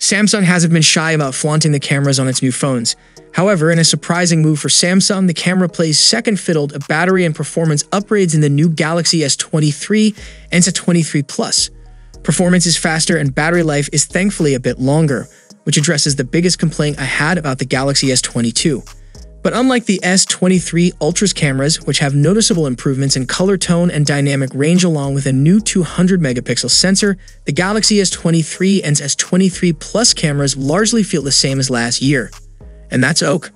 Samsung hasn't been shy about flaunting the cameras on its new phones. However, in a surprising move for Samsung, the camera plays second fiddle to battery and performance upgrades in the new Galaxy S23 and S23 Plus. Performance is faster and battery life is thankfully a bit longer, which addresses the biggest complaint I had about the Galaxy S22. But unlike the S23 Ultra's cameras, which have noticeable improvements in color tone and dynamic range along with a new 200-megapixel sensor, the Galaxy S23 and S23 Plus cameras largely feel the same as last year. And that's oak.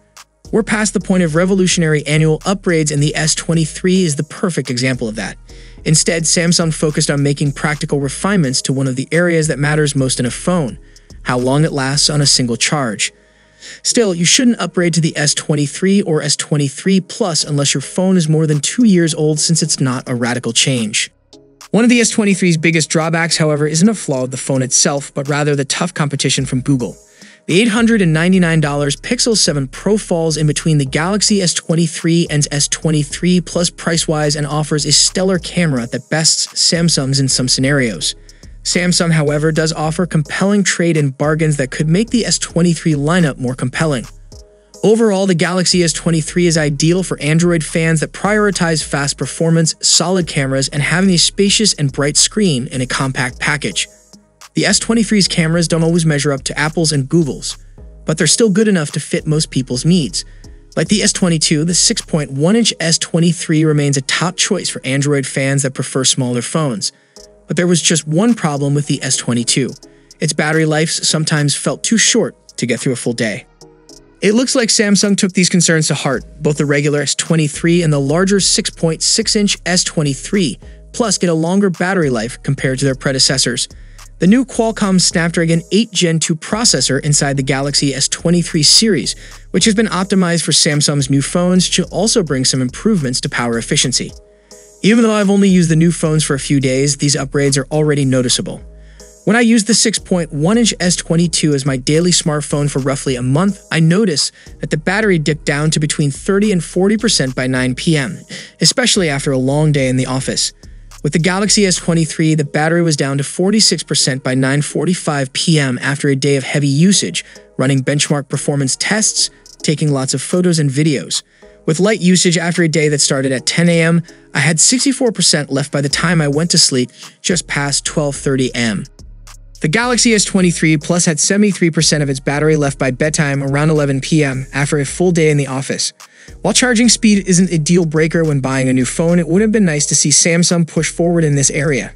We're past the point of revolutionary annual upgrades, and the S23 is the perfect example of that. Instead, Samsung focused on making practical refinements to one of the areas that matters most in a phone: how long it lasts on a single charge. Still, you shouldn't upgrade to the S23 or S23 Plus unless your phone is more than 2 years old, since it's not a radical change. One of the S23's biggest drawbacks, however, isn't a flaw of the phone itself, but rather the tough competition from Google. The $899 Pixel 7 Pro falls in between the Galaxy S23 and S23 Plus price-wise and offers a stellar camera that bests Samsung's in some scenarios. Samsung, however, does offer compelling trade-in bargains that could make the S23 lineup more compelling. Overall, the Galaxy S23 is ideal for Android fans that prioritize fast performance, solid cameras, and having a spacious and bright screen in a compact package. The S23's cameras don't always measure up to Apple's and Google's, but they're still good enough to fit most people's needs. Like the S22, the 6.1-inch S23 remains a top choice for Android fans that prefer smaller phones. But there was just one problem with the S22. Its battery life sometimes felt too short to get through a full day. It looks like Samsung took these concerns to heart. Both the regular S23 and the larger 6.6-inch S23 Plus get a longer battery life compared to their predecessors. The new Qualcomm Snapdragon 8 Gen 2 processor inside the Galaxy S23 series, which has been optimized for Samsung's new phones, should also bring some improvements to power efficiency. Even though I've only used the new phones for a few days, these upgrades are already noticeable. When I used the 6.1-inch S22 as my daily smartphone for roughly a month, I noticed that the battery dipped down to between 30 and 40% by 9 p.m., especially after a long day in the office. With the Galaxy S23, the battery was down to 46% by 9:45 p.m. after a day of heavy usage, running benchmark performance tests, taking lots of photos and videos. With light usage after a day that started at 10 a.m., I had 64% left by the time I went to sleep, just past 12:30 a.m. The Galaxy S23 Plus had 73% of its battery left by bedtime around 11 p.m. after a full day in the office. While charging speed isn't a deal breaker when buying a new phone, it would have been nice to see Samsung push forward in this area.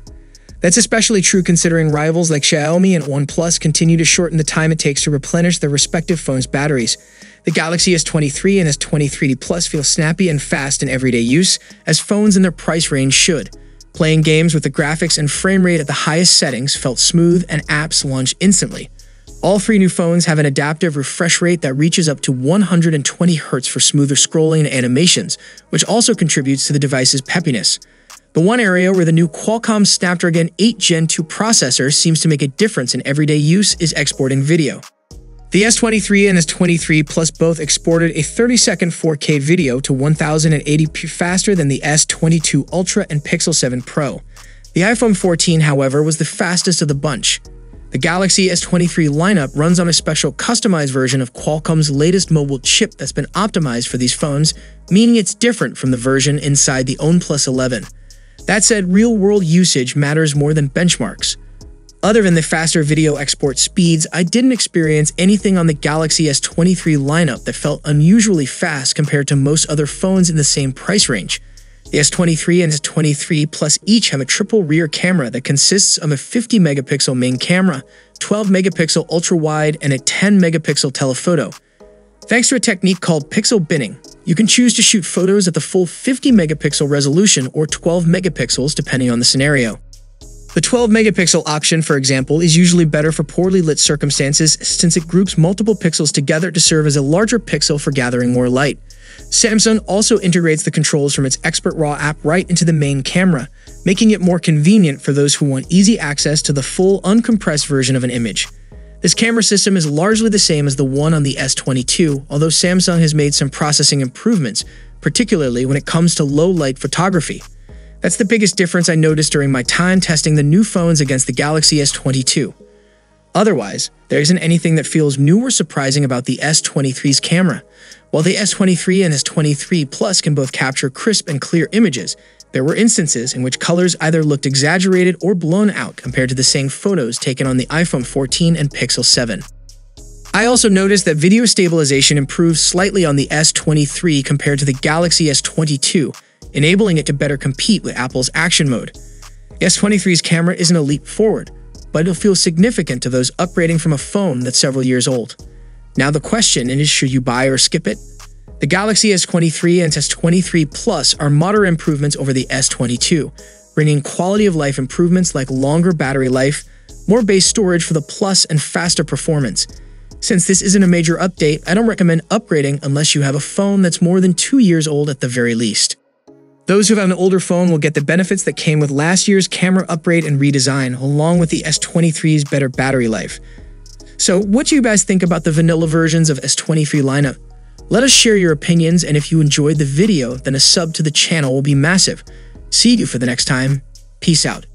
That's especially true considering rivals like Xiaomi and OnePlus continue to shorten the time it takes to replenish their respective phones' batteries. The Galaxy S23 and S23 Plus feel snappy and fast in everyday use, as phones in their price range should. Playing games with the graphics and frame rate at the highest settings felt smooth, and apps launch instantly. All three new phones have an adaptive refresh rate that reaches up to 120 Hz for smoother scrolling and animations, which also contributes to the device's peppiness. The one area where the new Qualcomm Snapdragon 8 Gen 2 processor seems to make a difference in everyday use is exporting video. The S23 and S23 Plus both exported a 30-second 4K video to 1080p faster than the S22 Ultra and Pixel 7 Pro. The iPhone 14, however, was the fastest of the bunch. The Galaxy S23 lineup runs on a special customized version of Qualcomm's latest mobile chip that's been optimized for these phones, meaning it's different from the version inside the OnePlus 11. That said, real-world usage matters more than benchmarks. Other than the faster video export speeds, I didn't experience anything on the Galaxy S23 lineup that felt unusually fast compared to most other phones in the same price range. The S23 and S23 Plus each have a triple rear camera that consists of a 50-megapixel main camera, 12-megapixel ultra-wide, and a 10-megapixel telephoto. Thanks to a technique called pixel binning, you can choose to shoot photos at the full 50-megapixel resolution or 12 megapixels depending on the scenario. The 12-megapixel option, for example, is usually better for poorly lit circumstances since it groups multiple pixels together to serve as a larger pixel for gathering more light. Samsung also integrates the controls from its Expert RAW app right into the main camera, making it more convenient for those who want easy access to the full, uncompressed version of an image. This camera system is largely the same as the one on the S22, although Samsung has made some processing improvements, particularly when it comes to low-light photography. That's the biggest difference I noticed during my time testing the new phones against the Galaxy S22. Otherwise, there isn't anything that feels new or surprising about the S23's camera. While the S23 and S23 Plus can both capture crisp and clear images, there were instances in which colors either looked exaggerated or blown out compared to the same photos taken on the iPhone 14 and Pixel 7. I also noticed that video stabilization improved slightly on the S23 compared to the Galaxy S22, enabling it to better compete with Apple's Action Mode. The S23's camera isn't a leap forward, but it'll feel significant to those upgrading from a phone that's several years old. Now the question is, should you buy or skip it? The Galaxy S23 and S23 Plus are moderate improvements over the S22, bringing quality of life improvements like longer battery life, more base storage for the Plus, and faster performance. Since this isn't a major update, I don't recommend upgrading unless you have a phone that's more than 2 years old at the very least. Those who have an older phone will get the benefits that came with last year's camera upgrade and redesign, along with the S23's better battery life. So what do you guys think about the vanilla versions of S23 lineup? Let us share your opinions, and if you enjoyed the video, then a sub to the channel will be massive. See you for the next time. Peace out.